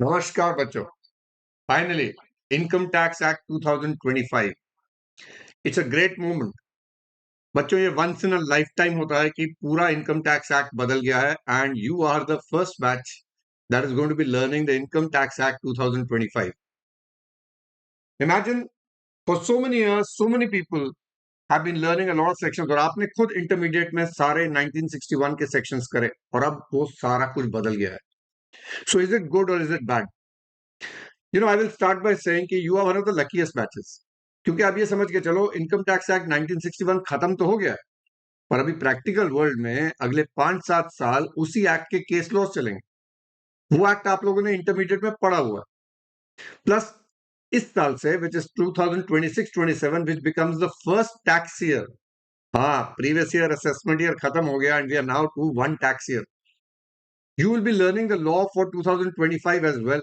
नमस्कार बच्चों। Finally income tax act 2025, it's a great movement. बच्चों, ये once in a lifetime होता है कि पूरा इनकम टैक्स एक्ट बदल गया है and you are the first batch that is going to be learning the income tax act 2025. Imagine, for so many years so many people have been learning a lot of sections, और आपने खुद intermediate में सारे 1961 के sections करे और अब वो सारा कुछ बदल गया है. सो इज इट गुड और is it bad? I will start by saying कि you are one of the luckiest batches. क्योंकि आप ये समझ के चलो, इनकम टैक्स एक्ट 1961 खत्म तो हो गया है, पर अभी प्रैक्टिकल वर्ल्ड में अगले 5-7 साल उसी एक्ट के केस लॉस चलेंगे. वो एक्ट आप लोगों ने इंटरमीडिएट में पढ़ा हुआ है. प्लस इस साल से, which is 2026-27, which becomes the first tax year. हाँ, प्रीवियस ईयर असेसमेंट ईयर खत्म हो गया and we are now to one tax year. You will be learning the law for 2025 as well.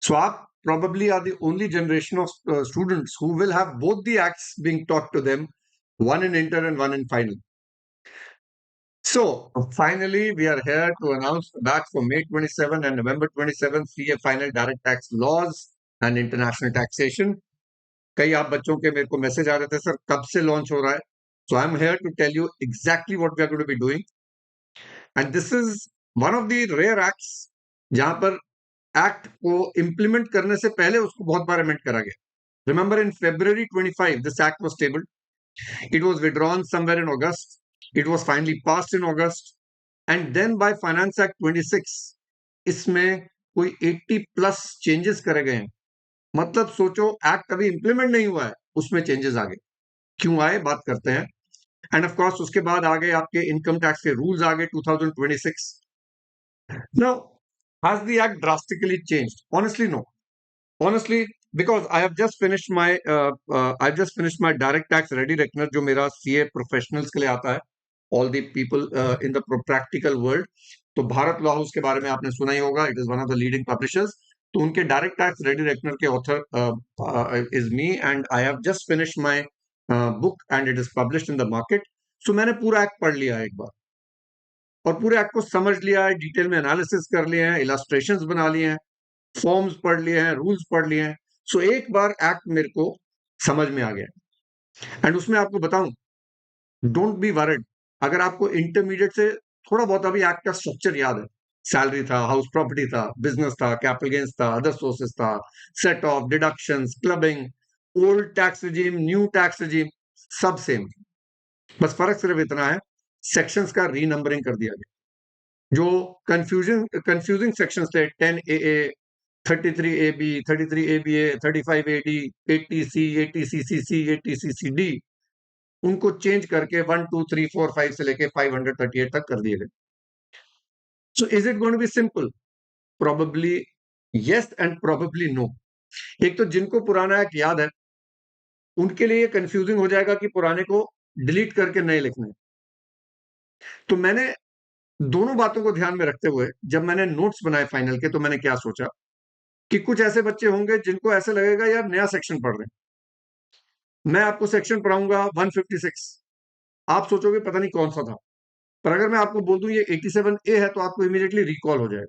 So आप probably are the only generation of students who will have both the acts being taught to them, one in inter and one in final. So finally, we are here to announce the batch for May 27 and November 27 CA final direct tax laws and international taxation. कई आप बच्चों के मेरे को message आ रहे थे, sir कब से लॉन्च हो रहा है? So I'm here to tell you exactly what we are going to be doing. And this is one of the rare acts जहां पर एक्ट को इंप्लीमेंट करने से पहले उसको बहुत बार अमेंड करा गया. Remember, in February 25, this act was tabled. It was withdrawn somewhere in August. It was finally passed in August. And then by Finance Act 26, इसमें कोई 80 प्लस चेंजेस करे गए हैं. मतलब सोचो, एक्ट अभी इंप्लीमेंट नहीं हुआ है, उसमें चेंजेस आ गए. क्यों आए, बात करते हैं. एंड ऑफ कोर्स उसके बाद आ गए आपके इनकम टैक्स के रूल्स आ गए 2026. Now, has the act drastically changed? Honestly, no. Honestly, because I've just finished my direct tax ready reckoner, जो मेरा CA प्रोफेशनल्स के लिए आता है, all the people in the practical world. तो भारत लॉ हाउस के बारे में आपने सुना ही होगा, it is one of the leading publishers. तो उनके डायरेक्ट टैक्स रेडी रेकनर के author is me, and I have just finished my book and it is published in the market. So मैंने पूरा एक्ट पढ़ लिया है एक बार, और पूरे एक्ट को समझ लिया है, डिटेल में एनालिसिस कर लिए हैं, इलास्ट्रेशंस बना लिए हैं, फॉर्म्स पढ़ लिए हैं, रूल्स पढ़ लिए हैं. सो एक बार एक्ट मेरे को समझ में आ गया. एंड उसमें आपको बताऊं, डोंट बी वरिड. अगर आपको इंटरमीडिएट से थोड़ा बहुत अभी एक्ट का स्ट्रक्चर याद है, सैलरी था, हाउस प्रॉपर्टी था, बिजनेस था, कैपिटल गेन्स था, अदर सोर्सेस था, set of deductions, clubbing, old tax regime, new tax regime, सब सेम. बस फर्क सिर्फ इतना है, सेक्शंस का रीनंबरिंग कर दिया गया. जो कंफ्यूजिंग सेक्शंस थे, 10AA, 33AB, 33ABA, 35AD, 80C, 80CCC, 80CCD, उनको चेंज करके 1, 2, 3, 4, 5 से लेके 538 तक कर दिए गए. So is it going to be simple? Probably yes and probably no. एक तो जिनको पुराना एक्ट याद है, उनके लिए कंफ्यूजिंग हो जाएगा कि पुराने को डिलीट करके नए लिखने. तो मैंने दोनों बातों को ध्यान में रखते हुए जब मैंने नोट्स बनाए फाइनल के, तो मैंने क्या सोचा कि कुछ ऐसे बच्चे होंगे जिनको ऐसे लगेगा यार नया सेक्शन पढ़ रहे हैं. मैं आपको सेक्शन पढ़ाऊंगा 156, आप सोचोगे पता नहीं कौन सा था, पर अगर मैं आपको बोल दूं ये 87A है, तो आपको इमीडिएटली रिकॉल हो जाएगा.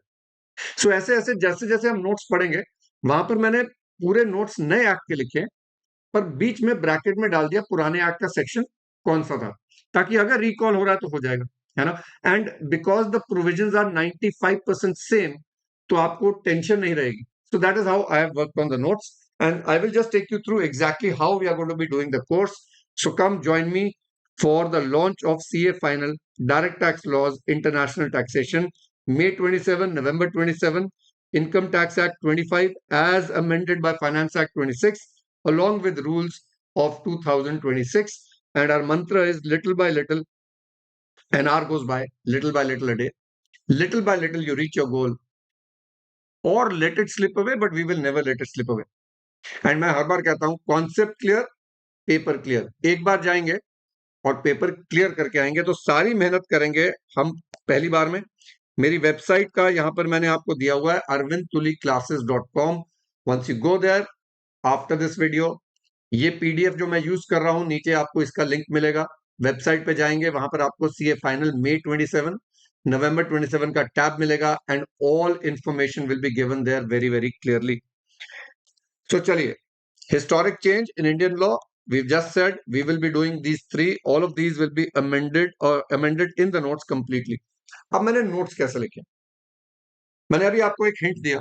सो ऐसे ऐसे जैसे जैसे हम नोट्स पढ़ेंगे, वहां पर मैंने पूरे नोट्स नए एक्ट के लिखे, पर बीच में ब्रैकेट में डाल दिया पुराने एक्ट का सेक्शन कौन सा था, ताकि अगर रिकॉल हो रहा है तो हो जाएगा, है ना. And because the provisions are 95% same, तो आपको टेंशन नहीं रहेगी. So that is how I have worked on the notes, and I will just take you through exactly how we are going to be doing the course. So come join me for the launch of CA Final Direct Tax Laws International Taxation, May 27, November 27, Income Tax Act 25 as amended by Finance Act 26, along with rules of 2026. And our mantra is little by little, an hour goes by little a day. Little by little you reach your goal, or let it slip away, but we will never let it slip away. And मैं हर बार कहता हूं, concept clear, paper clear. एक बार जाएंगे और paper clear करके आएंगे तो सारी मेहनत करेंगे हम पहली बार में. मेरी वेबसाइट का यहां पर मैंने आपको दिया हुआ है, arvindtuliclasses.com. Once you go there after this video, ये पीडीएफ जो मैं यूज कर रहा हूं, नीचे आपको इसका लिंक मिलेगा. वेबसाइट पे जाएंगे, वहां पर आपको सीए फाइनल May 27 नवंबर 27 का टैब मिलेगा and all information will be given there very very clearly. So चलिए, historic change in Indian law, we've just said we will be doing these three. All of these will be amended or amended in the notes completely. अब मैंने notes कैसे लिखे? मैंने अभी आपको एक hint दिया.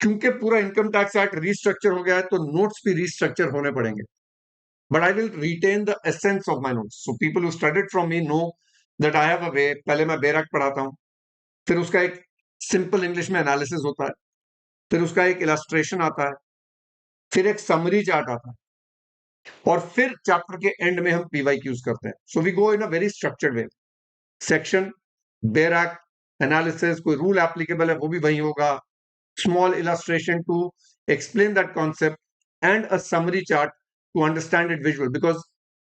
क्योंकि पूरा इनकम टैक्स एक्ट रीस्ट्रक्चर हो गया है, तो नोट्स भी रीस्ट्रक्चर होने पड़ेंगे. But I will retain the essence of my notes. So people who studied from me know that I have a way. पहले मैं बेरक पढ़ाता हूं, फिर उसका एक सिंपल इंग्लिश में एनालिसिस होता है, फिर उसका एक इलस्ट्रेशन आता है, फिर एक समरी चार्ट आता है, और फिर चैप्टर के एंड में हम पीवाईक्यूज करते हैं. So we go in a very structured way. Section, bare act, analysis, कोई रूल एप्लीकेबल है वो भी वही होगा, small illustration to explain that concept, and a summary chart to understand it visual, because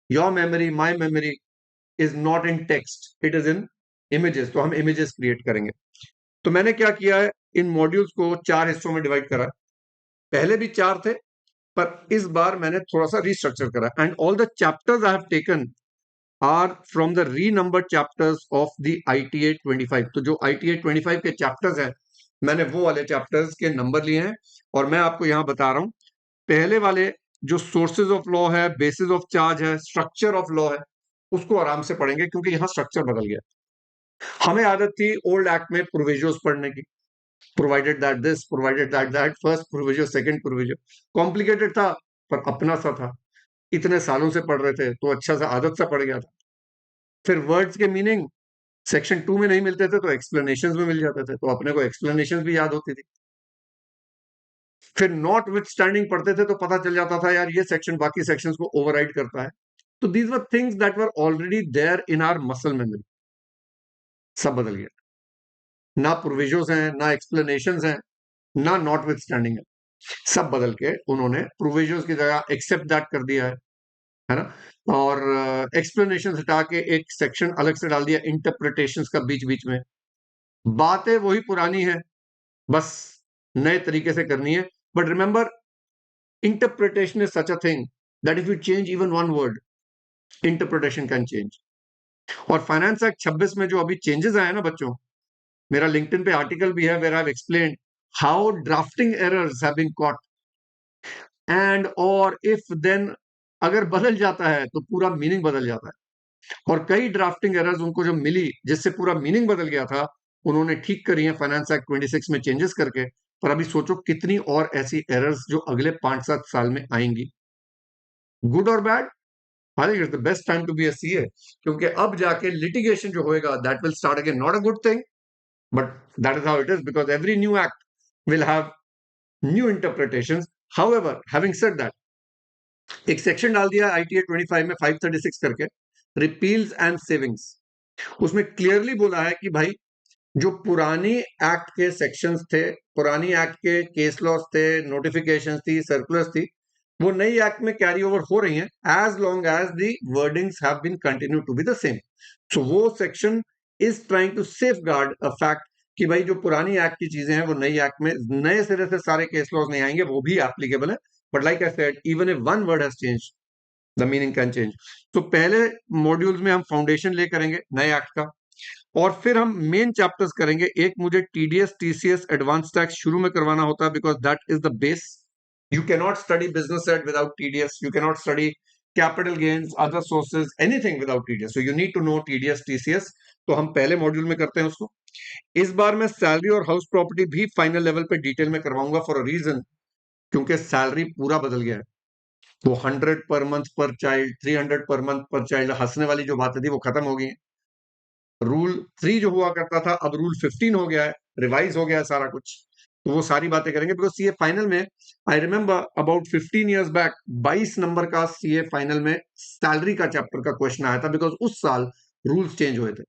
your memory, my memory is not in text, it is in images. तो हम images create करेंगे. तो मैंने क्या किया है, इन मॉड्यूल्स को 4 हिस्सों में डिवाइड करा है. पहले भी 4 थे, पर इस बार मैंने थोड़ा सा रिस्ट्रक्चर करा. And all the chapters I have taken are from the renumbered chapters of the ITA 25. तो जो ITA 25 के चैप्टर्स हैं, मैंने वो वाले चैप्टर्स के नंबर लिए हैं, और मैं आपको यहां बता रहा हूं. पहले वाले जो सोर्सेज ऑफ लॉ है, बेसिस ऑफ चार्ज है, स्ट्रक्चर ऑफ लॉ है, उसको आराम से पढ़ेंगे, क्योंकि यहां स्ट्रक्चर बदल गया. हमें आदत थी ओल्ड एक्ट में प्रोविजोस पढ़ने की, provided that this, provided that that, first proviso, second proviso. Complicated था, पर अपना सा था. इतने सालों से पढ़ रहे थे, तो अच्छा सा आदत सा पड़ गया था. फिर वर्ड्स के मीनिंग सेक्शन 2 में नहीं मिलते थे, तो एक्सप्लेनेशंस में मिल जाते थे, तो अपने को एक्सप्लेनेशंस भी याद होती थी. फिर नॉट विथ स्टैंडिंग पढ़ते थे, तो पता चल जाता था यार ये सेक्शन बाकी सेक्शंस को ओवरराइड करता है. तो these were things that were already there in our muscle memory. सब बदल गया. ना प्रोविजोस हैं, ना एक्सप्लेनेशंस हैं, ना नॉट विथ स्टैंडिंग है. सब बदल के उन्होंने प्रोविजोस की जगह एक्सेप्ट दैट कर दिया है ना. और एक्सप्लेनेशन हटा के एक सेक्शन अलग से डाल दिया इंटरप्रिटेशंस का बीच बीच में. बातें वही पुरानी है, बस नए तरीके से करनी है. But remember, interpretation is such a thing that if you change even one word, interpretation can change. और फाइनेंस एक्ट 26 में जो अभी चेंजेस आए ना बच्चों, मेरा लिंक्डइन पे आर्टिकल भी है where I have explained how drafting errors have been caught. And और इफ देन अगर बदल जाता है तो पूरा मीनिंग बदल जाता है. और कई ड्राफ्टिंग एरर्स उनको जो मिली, जिससे पूरा मीनिंग बदल गया था, उन्होंने ठीक करी है फाइनेंस एक्ट 26 में चेंजेस करके. पर अभी सोचो कितनी और ऐसी एरर्स जो अगले 5-7 साल में आएंगी. गुड और bad, I think it's the best time to be a CA, क्योंकि अब जाके लिटिगेशन जो होएगा that will start again. Not a good thing, but that is how it is, because every new act will have new interpretations. However, having said that, एक section डाल दिया ITA 25 में 536 करके, रिपील्स एंड सेविंग्स. उसमें clearly बोला है कि भाई जो पुरानी एक्ट के सेक्शंस थे, पुरानी एक्ट के केस लॉस थे, नोटिफिकेशंस थी, सर्कुलर्स थी, वो नई एक्ट में कैरी ओवर हो रही हैं as long as the wordings have been continue to be the same. So वो section is trying to safeguard a fact कि भाई जो पुरानी एक्ट की चीजें हैं वो नई एक्ट में नए सिरे से सारे केस लॉस नहीं आएंगे, वो भी एप्लीकेबल है. But like I said, even if one word has change, the meaning can change. तो पहले मॉड्यूल्स में हम फाउंडेशन ले करेंगे नए एक्ट का, और फिर हम मेन चैप्टर्स करेंगे. एक मुझे TDS TCS एडवांस टैक्स शुरू में करवाना होता है, because that is the base. You can not study business ad without TDS, you can not study capital gains, other sources, anything without TDS. So you need to know TDS TCS. तो हम पहले module में करते हैं उसको. इस बार मैं salary और हाउस प्रॉपर्टी भी फाइनल लेवल पे डिटेल में करवाऊंगा, फॉर अ रीजन, क्योंकि सैलरी पूरा बदल गया है. वो 100 पर मंथ पर चाइल्ड, 300 पर मंथ पर चाइल्ड, हंसने वाली जो बातें थी वो खत्म हो गई है. रूल 3 जो हुआ करता था, अब रूल 15 हो गया है, रिवाइज हो गया है सारा कुछ. तो वो सारी बातें करेंगे, बिकॉज सीए फाइनल में, I remember about 15 years back, 22 number का सीए फाइनल में सैलरी का चैप्टर का क्वेश्चन आया था, बिकॉज उस साल रूल्स चेंज हुए थे.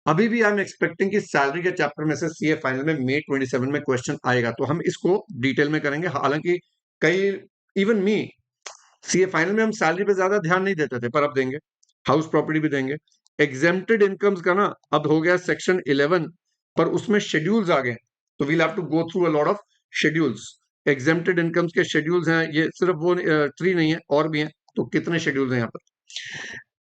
अभी भी आई एम एक्सपेक्टिंग कि सैलरी के चैप्टर में से सीए फाइनल में May 27 में क्वेश्चन आएगा, तो हम इसको डिटेल में करेंगे. हालांकि कई, इवन मी, सीए फाइनल में हम सैलरी पे ज्यादा ध्यान नहीं देते थे, पर अब देंगे. हाउस प्रॉपर्टी भी देंगे. एग्जेम्प्टेड इनकम्स का ना अब हो गया सेक्शन 11, पर उसमें शेड्यूल्स आ गए, तो we'll have to go through a lot of schedules. Exempted incomes के शेड्यूल्स हैं, ये सिर्फ वो 3 नहीं है, और भी हैं. तो कितने शेड्यूल्स हैं यहाँ पर.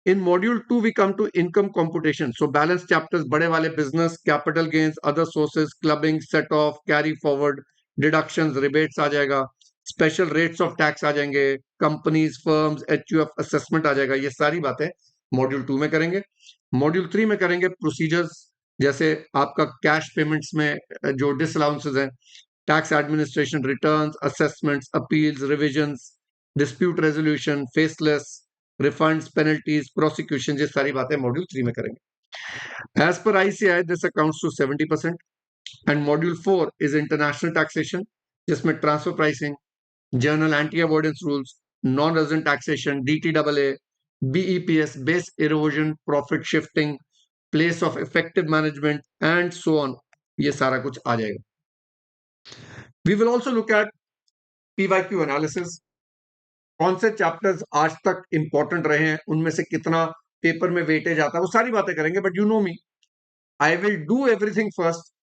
In module 2 we come to income computation. So balance chapters बड़े वाले business, capital gains, other sources, clubbing, set off, carry forward, deductions, rebates आ जाएगा, special rates of tax आ जाएंगे, companies, firms, HUF assessment आ जाएगा. ये सारी बातें मॉड्यूल 2 में करेंगे. मॉड्यूल 3 में करेंगे प्रोसीजर्स, जैसे आपका कैश पेमेंट्स में जो डिसअलाउंसेस हैं, tax administration, returns, assessments, appeals, revisions, dispute resolution, faceless, refunds, penalties, prosecution, ये सारी बातें मॉड्यूल 3 में करेंगे. As per ICAI this accounts to 70%. And module 4 is international taxation, जिसमें transfer pricing, general anti avoidance rules, non resident taxation, DTAA, BEPS, base erosion, profit shifting, place of effective management and so on, ये सारा कुछ आ जाएगा. We will also look at PYQ analysis. कौन से chapters आज तक इंपॉर्टेंट रहे हैं, उनमें से कितना पेपर में वेटेज आता है, वो सारी बातें करेंगे. But you know me, I will do everything first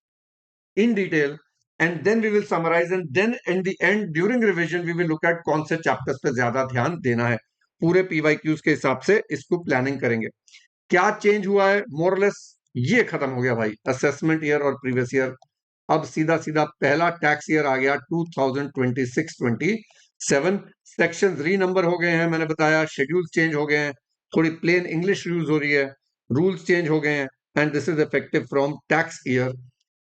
in detail and then we will summarize, and then in the end during revision we will look at कौन से chapters पे ज्यादा ध्यान देना है. पूरे PYQs के हिसाब से इसको प्लानिंग करेंगे. क्या चेंज हुआ है, मोरलेस ये खत्म हो गया भाई, असेसमेंट ईयर और प्रीवियस ईयर. अब सीधा सीधा पहला टैक्स ईयर आ गया 2026-27. सेक्शन रीनंबर हो गए हैं, मैंने बताया, शेड्यूल्स चेंज हो गए हैं, थोड़ी प्लेन इंग्लिश यूज हो रही है, रूल्स चेंज हो गए हैं, and this is effective from tax year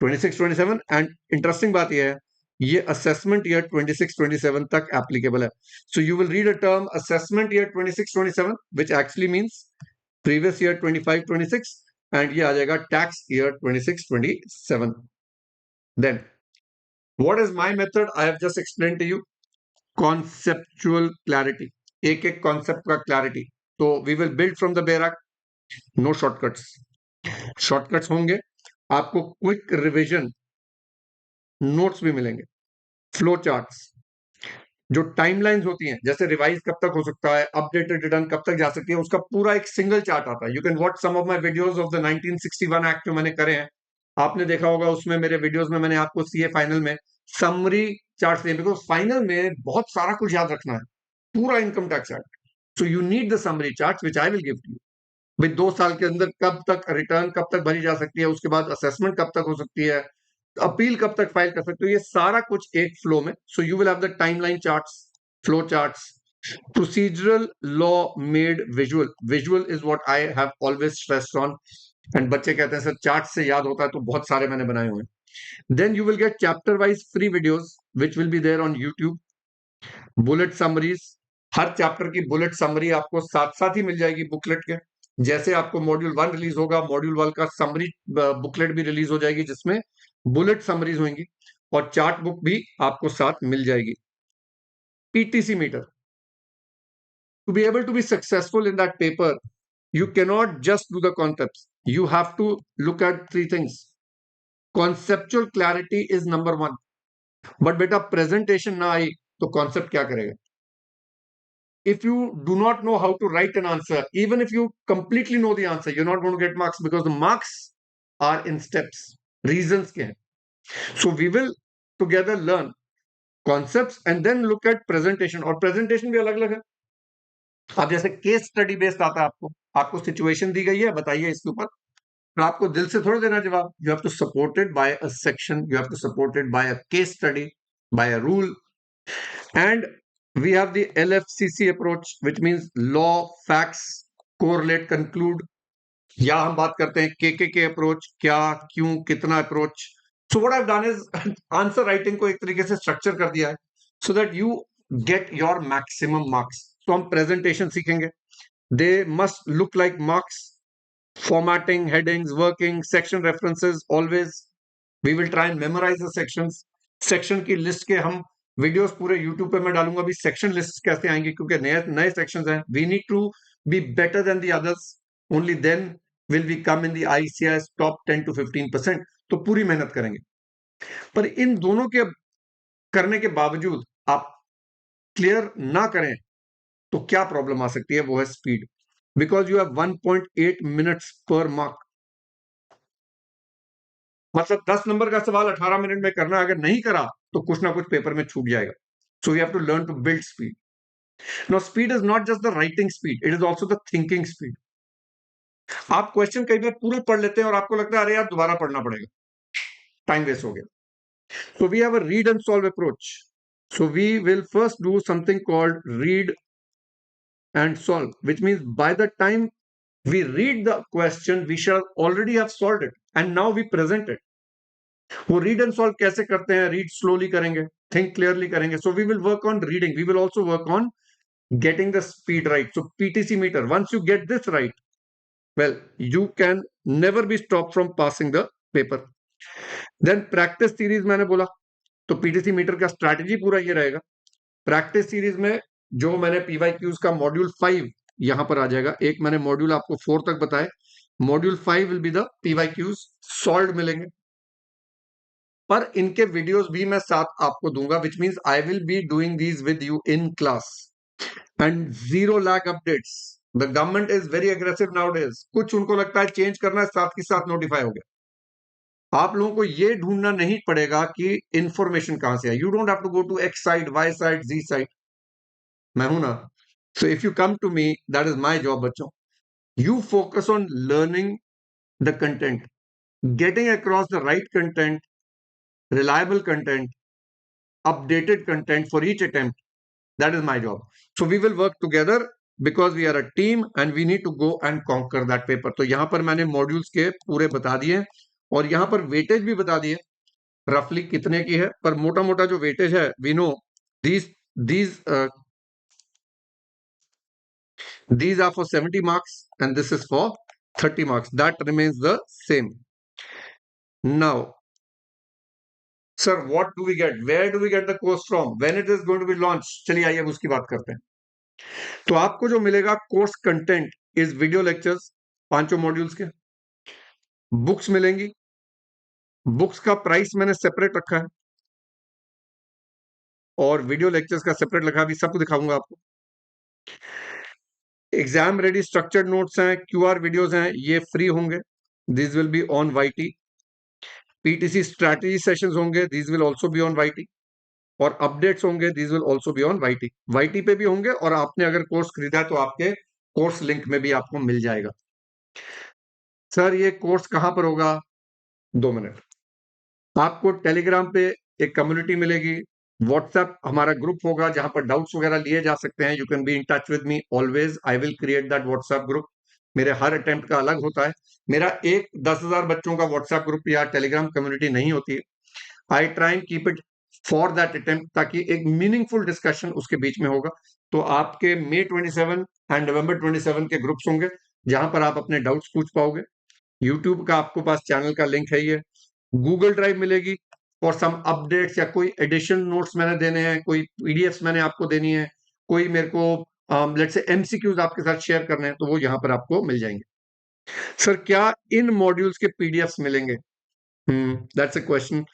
26-27. And interesting बात यह है, ये असेसमेंट ईयर 26-27 तक एप्लीकेबल है. So you will read a term assessment year 26-27 which actually means previous year 25-26, and ये आ जाएगा tax year 26-27. Then what is my method, I have just explain to you. Conceptual clarity, एक एक concept का clarity. तो we will build from the bare act, no shortcuts. Shortcuts होंगे, आपको quick revision notes भी मिलेंगे, फ्लो चार्ट्स, जो timelines होती हैं, जैसे रिवाइज कब तक हो सकता है, अपडेटेड रिटर्न कब तक जा सकती है, उसका पूरा एक सिंगल चार्ट आता है. You can watch some of my videos of the 1961 act जो मैंने करे हैं, आपने देखा होगा. उसमें मेरे वीडियोस में मैंने आपको CA फाइनल में समरी चार्ट दिए, बिकॉज फाइनल में बहुत सारा कुछ याद रखना है, पूरा income tax act. So you need the summary chart which I will give to you. भाई 2 साल के अंदर कब तक रिटर्न कब तक भरी जा सकती है, उसके बाद असेसमेंट कब तक हो सकती है, अपील कब तक फाइल कर सकते हो, ये सारा कुछ एक फ्लो में. सो you will have the timeline charts, flow charts. Procedural law made visual, visual is what I have always stressed on. And बच्चे कहते हैं सर चार्ट से याद होता है, तो बहुत सारे मैंने बनाए हुए हैं. Then you will get chapter wise free videos which will be there on YouTube. Bullet summaries, हर चैप्टर की बुलेट समरी आपको साथ साथ ही मिल जाएगी बुकलेट के. जैसे आपको मॉड्यूल 1 रिलीज होगा, मॉड्यूल 1 का समरी बुकलेट भी रिलीज हो जाएगी, जिसमें बुलेट समरीज होंगी, और चार्ट बुक भी आपको साथ मिल जाएगी. PTC meter, to be able to be successful in that paper, you cannot just do the concepts, you have to look at 3 things. Conceptual clarity is number 1. But बेटा presentation ना आई तो concept क्या करेगा. If you do not know how to write an answer, even if you completely know the answer, you're not going to get marks, because the marks are in steps. Reasons क्या हैं. So we will together learn concepts and then look at presentation. और presentation भी अलग अलग है. अब जैसे case study based आता है, आपको सिचुएशन दी गई है, बताइए इसके ऊपर, तो आपको दिल से थोड़ा देना जवाब. You have to supported by a section, you have to supported by a case study, by a rule. And we have the LFCC approach, which means law, facts, correlate, conclude. या हम बात करते हैं KKK approach, क्या, क्यों, कितना approach. So what I've done is answer writing को एक तरीके से स्ट्रक्चर कर दिया है, so that you get your maximum marks. तो हम प्रेजेंटेशन सीखेंगे, they must look like marks. Formatting, headings, working, section references, always we will try and memorize the sections. Section की लिस्ट के हम वीडियोस पूरे यूट्यूब पे मैं डालूंगा अभी, सेक्शन लिस्ट कैसे आएंगे, क्योंकि नए नए सेक्शंस हैं. We need to be better than the others, only then will we come in the ICAI top 10 to 15%. तो पूरी मेहनत करेंगे. पर इन दोनों के करने के बावजूद आप क्लियर ना करें तो क्या प्रॉब्लम आ सकती है, वो है speed. Because you have 1.8 minutes पर मार्क. मतलब 10 नंबर का सवाल 18 मिनट में करना, अगर नहीं करा तो कुछ ना कुछ पेपर में छूट जाएगा. So we have to learn to build speed. Now speed is not just the writing speed, it is also the thinking speed. आप क्वेश्चन कई बार पूरा पढ़ लेते हैं और आपको लगता है अरे यार दोबारा पढ़ना पड़ेगा, टाइम वेस्ट हो गया। So we have a read and solve approach. So we will first do something called read and solve, which means by the time we read the question, we shall already have solved it and now we present it. वो read and solve कैसे करते हैं? Read slowly करेंगे, think clearly करेंगे. So we will work on reading, we will also work on getting the speed right. So PTC meter, once you get this right, well, you can never be stopped from passing the paper. Then practice series मैंने बोला, तो PTC metre का strategy पूरा ये रहेगा. Practice series में जो मैंने पीवाईक्यूज का मॉड्यूल 5 यहां पर आ जाएगा. एक मैंने मॉड्यूल आपको 4 तक बताए. Module 5 will be the PYQs solve मिलेंगे, पर इनके वीडियोस भी मैं साथ आपको दूंगा, which means I will be doing these with you in class. And 0 lakh updates. The government is very aggressive nowadays. कुछ उनको लगता है चेंज करना है, साथ के साथ नोटिफाई हो गया. आप लोगों को ये ढूंढना नहीं पड़ेगा कि इंफॉर्मेशन कहां से है. You don't have to go to X site, Y site, G site. मैं हूं ना. So if you come to me, that is my job. बच्चों, you focus on learning the content, getting across the right content, reliable content, updated content for each attempt. That is my job. So we will work together because we are a team and we need to go and conquer that paper. तो यहां पर मैंने modules के पूरे बता दिए और यहां पर वेटेज भी बता दिए रफली कितने की है. पर मोटा मोटा जो वेटेज है, we know these these are for 70 marks and this is for 30 marks. That remains the same. Now, sir, what do we get? Where do we get the course from? When it is going to be launched? चलिए आइए अब उसकी बात करते हैं. तो आपको जो मिलेगा course content is video lectures, 5 modules के. बुक्स मिलेंगी. बुक्स का प्राइस मैंने सेपरेट रखा है और वीडियो लेक्चर्स का सेपरेट रखा है. अभी सबको दिखाऊंगा आपको. एग्जाम रेडी स्ट्रक्चर्ड नोट्स हैं, क्यूआर वीडियोस हैं, ये फ्री होंगे. This will be on YT. PTC strategy sessions होंगे, this will also be on YT. और अपडेट्स होंगे, this will also be on YT. YT पे भी होंगे और आपने अगर कोर्स खरीदा है तो आपके कोर्स लिंक में भी आपको मिल जाएगा. सर ये कोर्स कहां पर होगा? 2 मिनट. आपको टेलीग्राम पे एक कम्युनिटी मिलेगी. व्हाट्सएप हमारा ग्रुप होगा जहां पर डाउट्स वगैरह लिए जा सकते हैं. You can be in touch with me always. I will create that WhatsApp group. मेरे हर अटेम्प्ट का अलग होता है. मेरा एक 10,000 बच्चों का व्हाट्सएप ग्रुप या टेलीग्राम कम्युनिटी नहीं होती है. I try and keep it for that attempt, ताकि एक मीनिंगफुल डिस्कशन उसके बीच में होगा. तो आपके May 27 एंड November 27 के ग्रुप्स होंगे जहां पर आप अपने डाउट्स पूछ पाओगे. यूट्यूब का आपको पास चैनल का लिंक है. ये गूगल ड्राइव मिलेगी और सम अपडेट्स या कोई एडिशन नोट्स मैंने देने हैं, कोई पीडीएफ्स मैंने आपको देनी है, कोई मेरे को लेट्स से एमसीक्यूज आपके साथ शेयर करने हैं, तो वो यहां पर आपको मिल जाएंगे. सर क्या इन मॉड्यूल्स के पीडीएफ्स मिलेंगे? That's a question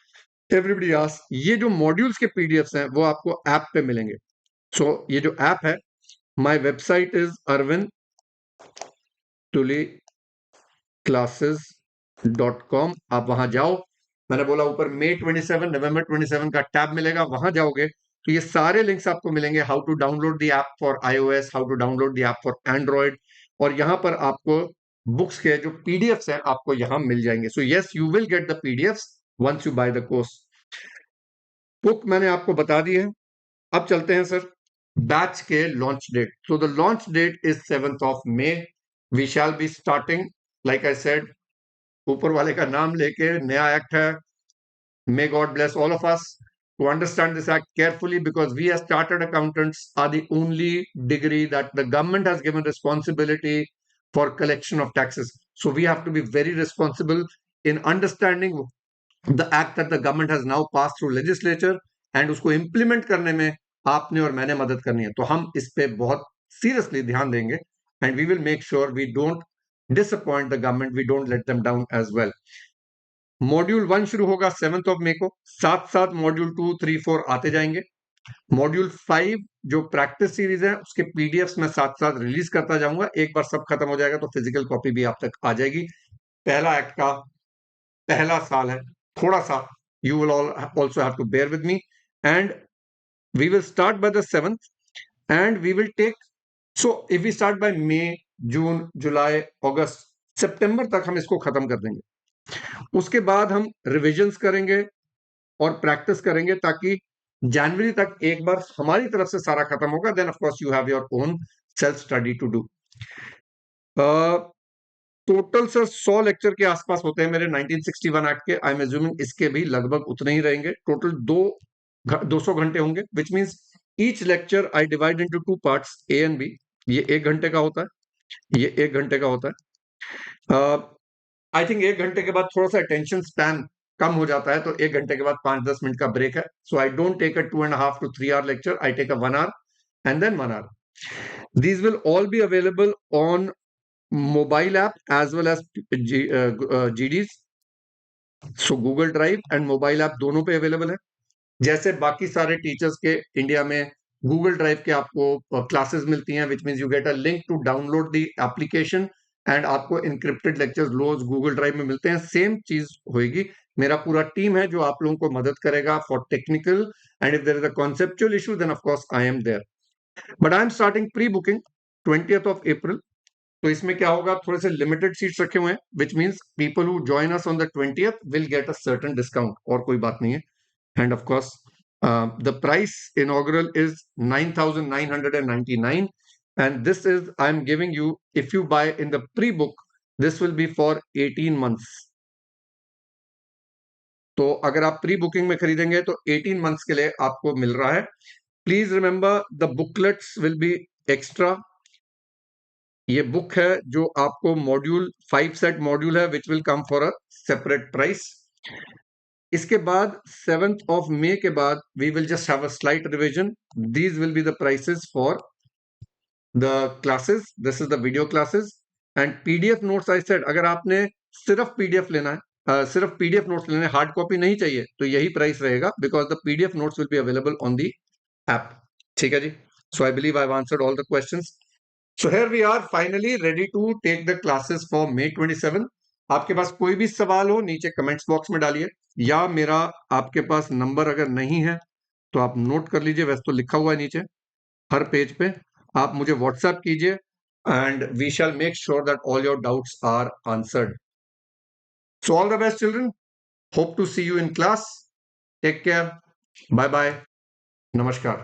everybody ask. ये जो मॉड्यूल्स के पीडीएफ्स हैं वो आपको ऐप पे मिलेंगे. सो ये जो ऐप है, माय वेबसाइट इज arvindtuliclasses.com. आप वहां जाओ. मैंने बोला ऊपर May 27 November 27 का टैब मिलेगा, वहां जाओगे तो ये सारे लिंक्स आपको मिलेंगे. How to download the app for iOS, how to download the app for Android. और यहां पर आपको बुक्स के जो पीडीएफ्स हैं आपको यहां मिल जाएंगे. So yes, you will get the PDFs once you buy the course. Book मैंने आपको बता दी है. अब चलते हैं सर बैच के launch date. So the launch date is 7th of May. We shall be starting, like I said, ऊपर वाले का नाम लेके नया एक्ट है. May God bless all of us to understand this act carefully, because we as chartered accountants are the only degree that the government has given responsibility for collection of taxes. So we have to be very responsible in understanding the act that the government has now passed through legislature, and उसको implement करने में आपने और मैंने मदद करनी है. तो हम इस पे बहुत seriously ध्यान देंगे and we will make sure we don't disappoint the government, we don't let them down as well. Module 1 शुरू होगा 7th of May को. साथ साथ मॉड्यूल 2, 3, 4 आते जाएंगे. मॉड्यूल 5 जो प्रैक्टिस सीरीज है उसके पीडीएफ्स मैं साथ साथ रिलीज करता जाऊंगा. एक बार सब खत्म हो जाएगा तो फिजिकल कॉपी भी आप तक आ जाएगी. पहला एक्ट का पहला साल है, थोड़ा सा you will also have to bear with me. And we will start by the 7th and we will take. So if we start by May, June, July, August, सितंबर तक हम इसको खत्म कर देंगे। उसके बाद हम रिविजन्स करेंगे और प्रैक्टिस करेंगे ताकि जनवरी तक एक बार हमारी तरफ से सारा खत्म होगा। Then of course you have your own self study to do. Total sir 100 lecture के आसपास होते हैं मेरे 1961 एक्ट के। आई एम एज्यूमिंग इसके भी लगभग उतने ही रहेंगे। टोटल 200 घंटे होंगे, which means each lecture I divide into 2 parts, A and B. ये 1 घंटे का होता है, ये 1 घंटे का होता है। आई थिंक 1 घंटे के बाद थोड़ा सा अटेंशन स्पैन कम हो जाता है, तो 1 घंटे के बाद 5-10 मिनट का ब्रेक है। So I don't take a 2.5 to 3 hour lecture, I take a 1 hour and then 1 hour. These will all be available on mobile app as well as GDs. So Google drive and mobile app दोनों पे available है। जैसे बाकी सारे teachers के India में Google drive के आपको क्लासेस मिलती हैं, which means you get a link to download the application and आपको इनक्रिप्टेड लेक्चर्स रोज गूगल ड्राइव में मिलते हैं। सेम चीज होगी। मेरा पूरा टीम है जो आप लोगों को मदद करेगा for technical, and if there is a conceptual issue then of course I am there. But I am starting pre booking 20th of April। तो इसमें क्या होगा, थोड़े से लिमिटेड सीट्स रखे हुए हैं, which means people who join us on the 20th will get a certain discount, और कोई बात नहीं है। End of course the price inaugural is 9,999, and this is I'm giving you, if you buy in the pre-book, this will be for 18 months. तो अगर आप pre booking में खरीदेंगे तो 18 मंथ्स के लिए आपको मिल रहा है। Please remember the booklets will be extra. ये बुक है जो आपको मॉड्यूल 5 सेट मॉड्यूल है, which will come for a separate price. इसके बाद 7th of May के बाद we will just have a slight revision. These will be the prices for the classes. This is the video classes and PDF notes. I said अगर आपने सिर्फ PDF लेना है, सिर्फ पीडीएफ नोट्स लेने, hard copy नहीं चाहिए, तो यही प्राइस रहेगा, because the PDF notes will be available on the app. ठीक है जी। So I believe I have answered all the questions. So here we are finally ready to take the classes for May 27। आपके पास कोई भी सवाल हो नीचे comments box में डालिए, या मेरा आपके पास नंबर अगर नहीं है तो आप नोट कर लीजिए, वैसे तो लिखा हुआ है नीचे हर पेज पे। आप मुझे व्हाट्सएप कीजिए and we shall make sure that all your doubts are answered. So all the best children, hope to see you in class. Take care, bye bye, नमस्कार।